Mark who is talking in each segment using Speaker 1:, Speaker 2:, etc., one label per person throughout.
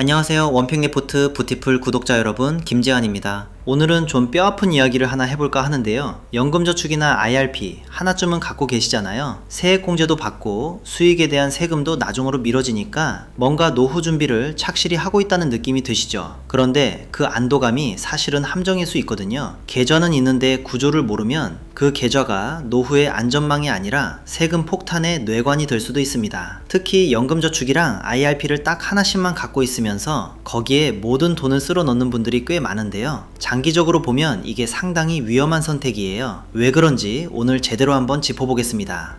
Speaker 1: 안녕하세요. 원픽리포트 부티풀 구독자 여러분, 김재환입니다. 오늘은 좀 뼈아픈 이야기를 하나 해볼까 하는데요. 연금저축이나 IRP 하나쯤은 갖고 계시잖아요. 세액공제도 받고 수익에 대한 세금도 나중으로 미뤄지니까 뭔가 노후 준비를 착실히 하고 있다는 느낌이 드시죠. 그런데 그 안도감이 사실은 함정일 수 있거든요. 계좌는 있는데 구조를 모르면 그 계좌가 노후의 안전망이 아니라 세금 폭탄의 뇌관이 될 수도 있습니다. 특히 연금저축이랑 IRP를 딱 하나씩만 갖고 있으면서 거기에 모든 돈을 쓸어 넣는 분들이 꽤 많은데요. 장기적으로 보면 이게 상당히 위험한 선택이에요. 왜 그런지 오늘 제대로 한번 짚어보겠습니다.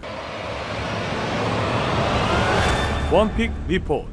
Speaker 2: 원픽 리포트.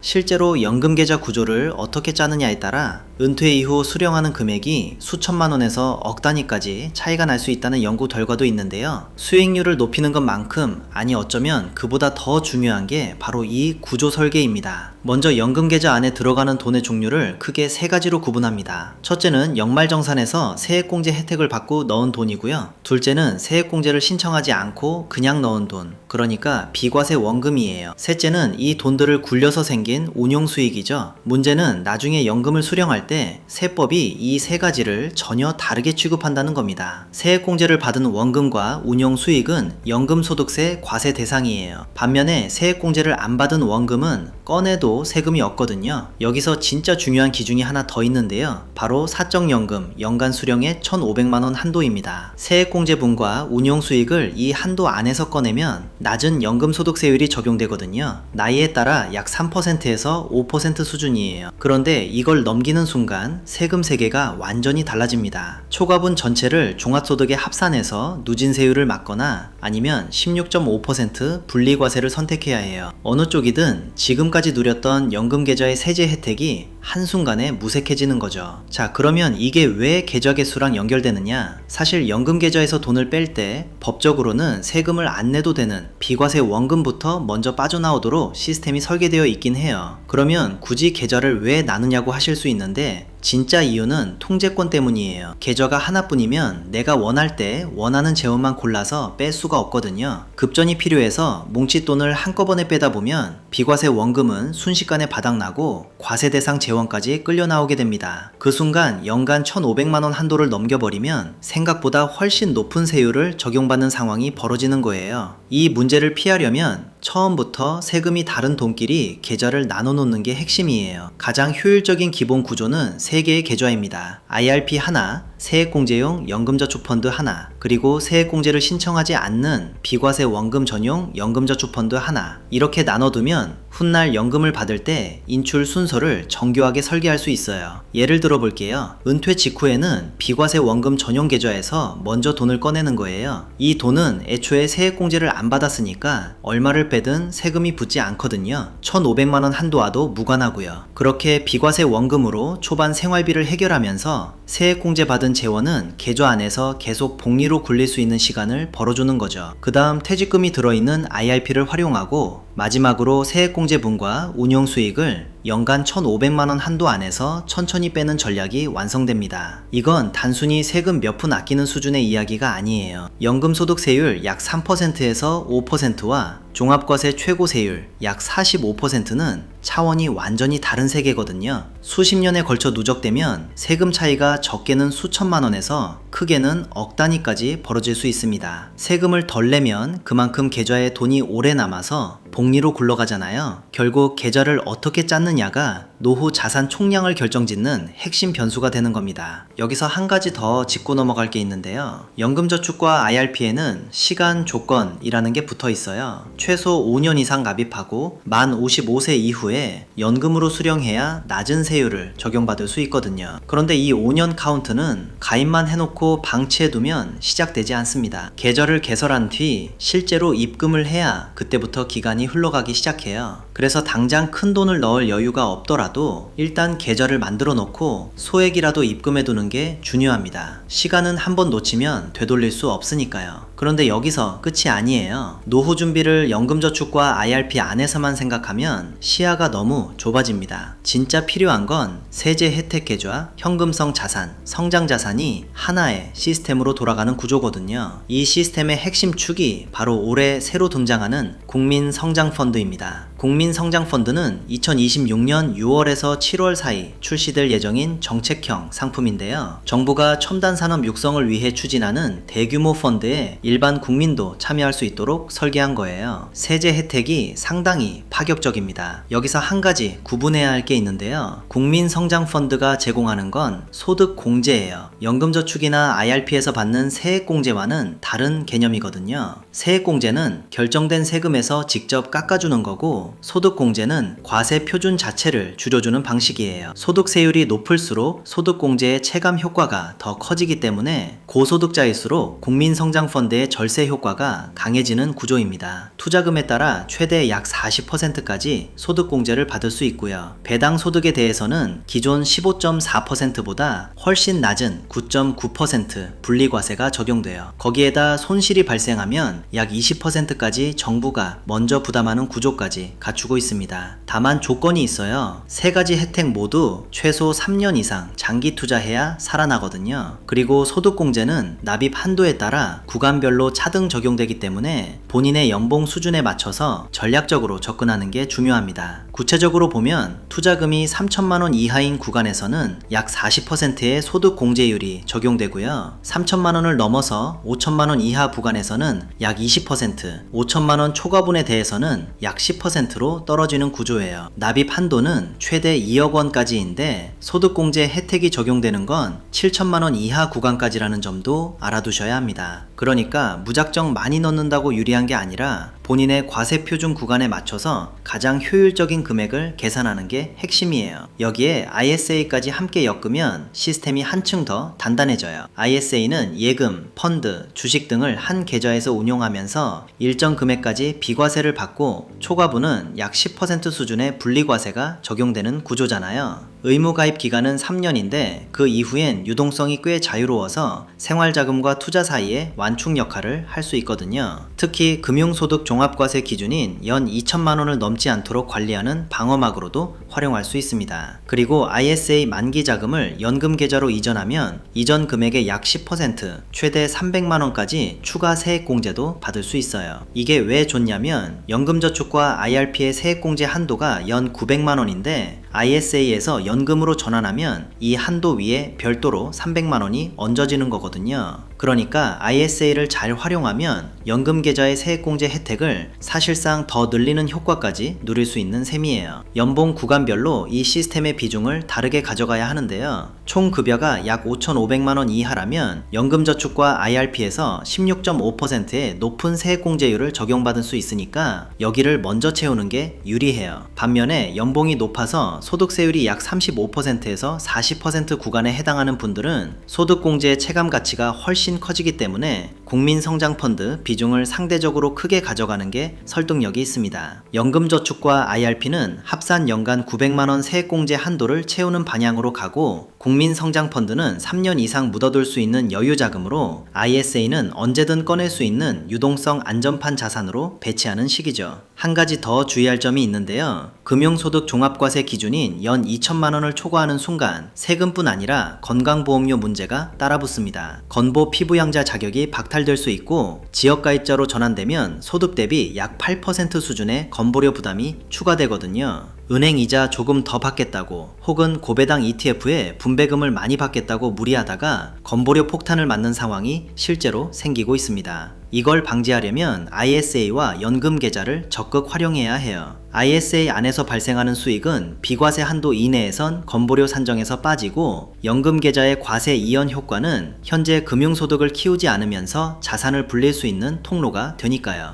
Speaker 1: 실제로 연금계좌 구조를 어떻게 짜느냐에 따라 은퇴 이후 수령하는 금액이 수천만 원에서 억 단위까지 차이가 날 수 있다는 연구 결과도 있는데요. 수익률을 높이는 것만큼, 아니 어쩌면 그보다 더 중요한 게 바로 이 구조 설계입니다. 먼저 연금계좌 안에 들어가는 돈의 종류를 크게 세 가지로 구분합니다. 첫째는 연말정산에서 세액공제 혜택을 받고 넣은 돈이고요. 둘째는 세액공제를 신청하지 않고 그냥 넣은 돈, 그러니까 비과세 원금이에요. 셋째는 이 돈들을 굴려서 생긴 운용수익이죠. 문제는 나중에 연금을 수령할 때 세법이 이 세 가지를 전혀 다르게 취급한다는 겁니다. 세액공제를 받은 원금과 운용수익은 연금소득세 과세 대상이에요. 반면에 세액공제를 안 받은 원금은 꺼내도 세금이 없거든요. 여기서 진짜 중요한 기준이 하나 더 있는데요. 바로 사적연금 연간 수령의 1,500만원 한도입니다. 세액공제분과 운용수익을 이 한도 안에서 꺼내면 낮은 연금소득세율이 적용되거든요. 나이에 따라 약 3%에서 5% 수준이에요. 그런데 이걸 넘기는 순간 세금 세계가 완전히 달라집니다. 초과분 전체를 종합소득에 합산해서 누진세율을 맞거나 아니면 16.5% 분리과세를 선택해야 해요. 어느 쪽이든 지금까지 누렸던 연금계좌의 세제 혜택이 한순간에 무색해지는 거죠. 자, 그러면 이게 왜 계좌 개수랑 연결되느냐? 사실 연금계좌에서 돈을 뺄 때 법적으로는 세금을 안 내도 되는 비과세 원금부터 먼저 빠져나오도록 시스템이 설계되어 있긴 해요. 그러면 굳이 계좌를 왜 나누냐고 하실 수 있는데 진짜 이유는 통제권 때문이에요. 계좌가 하나뿐이면 내가 원할 때 원하는 재원만 골라서 뺄 수가 없거든요. 급전이 필요해서 뭉칫돈을 한꺼번에 빼다 보면 비과세 원금은 순식간에 바닥나고 과세 대상 재원까지 끌려 나오게 됩니다. 그 순간 연간 1,500만원 한도를 넘겨버리면 생각보다 훨씬 높은 세율을 적용받는 상황이 벌어지는 거예요. 이 문제를 피하려면 처음부터 세금이 다른 돈끼리 계좌를 나눠 놓는 게 핵심이에요. 가장 효율적인 기본 구조는 3개의 계좌입니다. IRP 하나, 세액공제용 연금저축펀드 하나, 그리고 세액공제를 신청하지 않는 비과세 원금 전용 연금저축펀드 하나, 이렇게 나눠두면 훗날 연금을 받을 때 인출 순서를 정교하게 설계할 수 있어요. 예를 들어 볼게요. 은퇴 직후에는 비과세 원금 전용 계좌에서 먼저 돈을 꺼내는 거예요. 이 돈은 애초에 세액공제를 안 받았으니까 얼마를 빼든 세금이 붙지 않거든요. 1,500만원 한도와도 무관하고요. 그렇게 비과세 원금으로 초반 생활비를 해결하면서 세액공제 받은 재원은 계좌 안에서 계속 복리로 굴릴 수 있는 시간을 벌어주는 거죠. 그 다음 퇴직금이 들어있는 IRP를 활용하고 마지막으로 세액공제분과 운용수익을 연간 1,500만원 한도 안에서 천천히 빼는 전략이 완성됩니다. 이건 단순히 세금 몇 푼 아끼는 수준의 이야기가 아니에요. 연금소득세율 약 3%에서 5%와 종합과세 최고세율 약 45%는 차원이 완전히 다른 세계거든요. 수십 년에 걸쳐 누적되면 세금 차이가 적게는 수천만 원에서 크게는 억 단위까지 벌어질 수 있습니다. 세금을 덜 내면 그만큼 계좌에 돈이 오래 남아서 복리로 굴러가잖아요. 결국 계좌를 어떻게 짰느냐가 노후 자산 총량을 결정짓는 핵심 변수가 되는 겁니다. 여기서 한 가지 더 짚고 넘어갈 게 있는데요. 연금저축과 IRP에는 시간 조건이라는 게 붙어 있어요. 최소 5년 이상 납입하고 만 55세 이후에 연금으로 수령해야 낮은 세율을 적용받을 수 있거든요. 그런데 이 5년 카운트는 가입만 해놓고 방치해두면 시작되지 않습니다. 계좌를 개설한 뒤 실제로 입금을 해야 그때부터 기간이 흘러가기 시작해요. 그래서 당장 큰 돈을 넣을 여유가 없더라도 일단 계좌를 만들어 놓고 소액이라도 입금해 두는 게 중요합니다. 시간은 한번 놓치면 되돌릴 수 없으니까요. 그런데 여기서 끝이 아니에요. 노후 준비를 연금저축과 IRP 안에서만 생각하면 시야가 너무 좁아집니다. 진짜 필요한 건 세제 혜택 계좌, 현금성 자산, 성장 자산이 하나의 시스템으로 돌아가는 구조거든요. 이 시스템의 핵심 축이 바로 올해 새로 등장하는 국민성장펀드입니다. 국민성장펀드는 2026년 6월에서 7월 사이 출시될 예정인 정책형 상품인데요. 정부가 첨단 산업 육성을 위해 추진하는 대규모 펀드에 일반 국민도 참여할 수 있도록 설계한 거예요. 세제 혜택이 상당히 파격적입니다. 여기서 한 가지 구분해야 할 게 있는데요. 국민성장펀드가 제공하는 건 소득공제예요. 연금저축이나 IRP에서 받는 세액공제와는 다른 개념이거든요. 세액공제는 결정된 세금에서 직접 깎아주는 거고, 소득공제는 과세 표준 자체를 줄여주는 방식이에요. 소득세율이 높을수록 소득공제의 체감 효과가 더 커지기 때문에 고소득자일수록 국민성장펀드의 절세 효과가 강해지는 구조입니다. 투자금에 따라 최대 약 40%까지 소득공제를 받을 수 있고요. 배당 소득에 대해서는 기존 15.4%보다 훨씬 낮은 9.9% 분리과세가 적용돼요. 거기에다 손실이 발생하면 약 20%까지 정부가 먼저 부담하는 구조까지 갖추고 있습니다. 다만 조건이 있어요. 세 가지 혜택 모두 최소 3년 이상 장기 투자해야 살아나거든요. 그리고 소득공제는 납입 한도에 따라 구간별로 차등 적용되기 때문에 본인의 연봉 수준에 맞춰서 전략적으로 접근하는 게 중요합니다. 구체적으로 보면 투자금이 3천만 원 이하인 구간에서는 약 40%의 소득공제율이 적용되고요. 3천만 원을 넘어서 5천만 원 이하 구간에서는 약 20%, 5천만 원 초과분에 대해서는 약 10%로 떨어지는 구조예요. 납입 한도는 최대 2억 원까지인데 소득공제 혜택이 적용되는 건 7천만 원 이하 구간까지라는 점도 알아두셔야 합니다. 그러니까 무작정 많이 넣는다고 유리한 게 아니라 본인의 과세 표준 구간에 맞춰서 가장 효율적인 금액을 계산하는 게 핵심이에요. 여기에 ISA까지 함께 엮으면 시스템이 한층 더 단단해져요. ISA는 예금, 펀드, 주식 등을 한 계좌에서 운용하면서 일정 금액까지 비과세를 받고 초과분은 약 10% 수준의 분리과세가 적용되는 구조잖아요. 의무 가입 기간은 3년인데 그 이후엔 유동성이 꽤 자유로워서 생활자금과 투자 사이에 완충 역할을 할 수 있거든요. 특히 금융소득 종합과세 기준인 연 2천만 원을 넘지 않도록 관리하는 방어막으로도 활용할 수 있습니다. 그리고 ISA 만기 자금을 연금 계좌로 이전하면 이전 금액의 약 10%, 최대 300만 원까지 추가 세액공제도 받을 수 있어요. 이게 왜 좋냐면 연금저축과 IRP의 세액공제 한도가 연 900만 원인데 ISA에서 연금으로 전환하면 이 한도 위에 별도로 300만 원이 얹어지는 거거든요. 그러니까 ISA를 잘 활용하면 연금 계좌의 세액공제 혜택을 사실상 더 늘리는 효과까지 누릴 수 있는 셈이에요. 연봉 구간별로 이 시스템의 비중을 다르게 가져가야 하는데요. 총 급여가 약 5,500만 원 이하라면 연금저축과 IRP에서 16.5%의 높은 세액공제율을 적용받을 수 있으니까 여기를 먼저 채우는 게 유리해요. 반면에 연봉이 높아서 소득세율이 약 35%에서 40% 구간에 해당하는 분들은 소득공제의 체감 가치가 훨씬 커지기 때문에 국민성장펀드 비중을 상대적으로 크게 가져가는 게 설득력이 있습니다. 연금저축과 IRP는 합산 연간 900만원 세액공제 한도를 채우는 방향으로 가고, 국민성장펀드는 3년 이상 묻어둘 수 있는 여유자금으로, ISA는 언제든 꺼낼 수 있는 유동성 안전판 자산으로 배치하는 식이죠. 한 가지 더 주의할 점이 있는데요. 금융소득 종합과세 기준인 연 2천만 원을 초과하는 순간 세금뿐 아니라 건강보험료 문제가 따라붙습니다. 건보 피부양자 자격이 박탈될 수 있고, 지역가입자로 전환되면 소득 대비 약 8% 수준의 건보료 부담이 추가되거든요. 은행 이자 조금 더 받겠다고, 혹은 고배당 ETF에 분배금을 많이 받겠다고 무리하다가 건보료 폭탄을 맞는 상황이 실제로 생기고 있습니다. 이걸 방지하려면 ISA와 연금 계좌를 적극 활용해야 해요. ISA 안에서 발생하는 수익은 비과세 한도 이내에선 건보료 산정에서 빠지고, 연금 계좌의 과세 이연 효과는 현재 금융소득을 키우지 않으면서 자산을 불릴 수 있는 통로가 되니까요.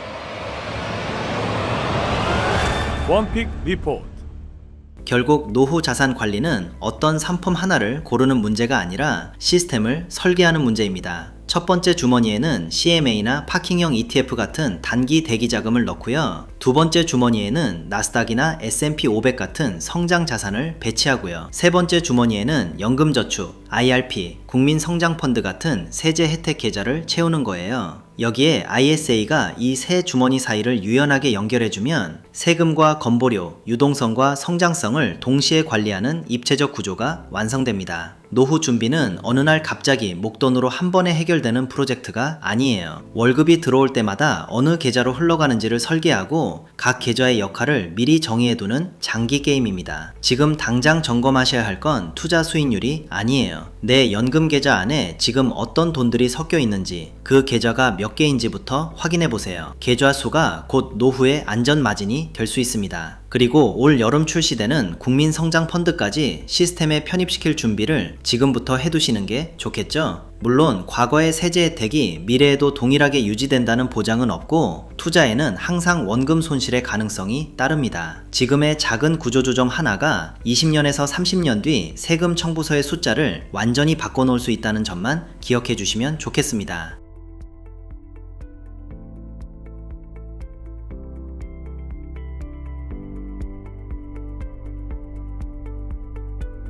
Speaker 2: 원픽 리포트.
Speaker 1: 결국 노후 자산 관리는 어떤 상품 하나를 고르는 문제가 아니라 시스템을 설계하는 문제입니다. 첫 번째 주머니에는 CMA나 파킹형 ETF 같은 단기 대기 자금을 넣고요. 두 번째 주머니에는 나스닥이나 S&P 500 같은 성장 자산을 배치하고요. 세 번째 주머니에는 연금저축, IRP, 국민성장펀드 같은 세제 혜택 계좌를 채우는 거예요. 여기에 ISA가 이 세 주머니 사이를 유연하게 연결해주면 세금과 건보료, 유동성과 성장성을 동시에 관리하는 입체적 구조가 완성됩니다. 노후 준비는 어느 날 갑자기 목돈으로 한 번에 해결되는 프로젝트가 아니에요. 월급이 들어올 때마다 어느 계좌로 흘러가는지를 설계하고 아니고 각 계좌의 역할을 미리 정의해두는 장기 게임입니다. 지금 당장 점검하셔야 할 건 투자 수익률이 아니에요. 내 연금 계좌 안에 지금 어떤 돈들이 섞여 있는지, 그 계좌가 몇 개인지부터 확인해 보세요. 계좌 수가 곧 노후의 안전 마진이 될 수 있습니다. 그리고 올 여름 출시되는 국민성장펀드까지 시스템에 편입시킬 준비를 지금부터 해두시는 게 좋겠죠? 물론 과거의 세제 혜택이 미래에도 동일하게 유지된다는 보장은 없고 투자에는 항상 원금 손실의 가능성이 따릅니다. 지금의 작은 구조조정 하나가 20년에서 30년 뒤 세금 청구서의 숫자를 완전히 바꿔놓을 수 있다는 점만 기억해 주시면 좋겠습니다.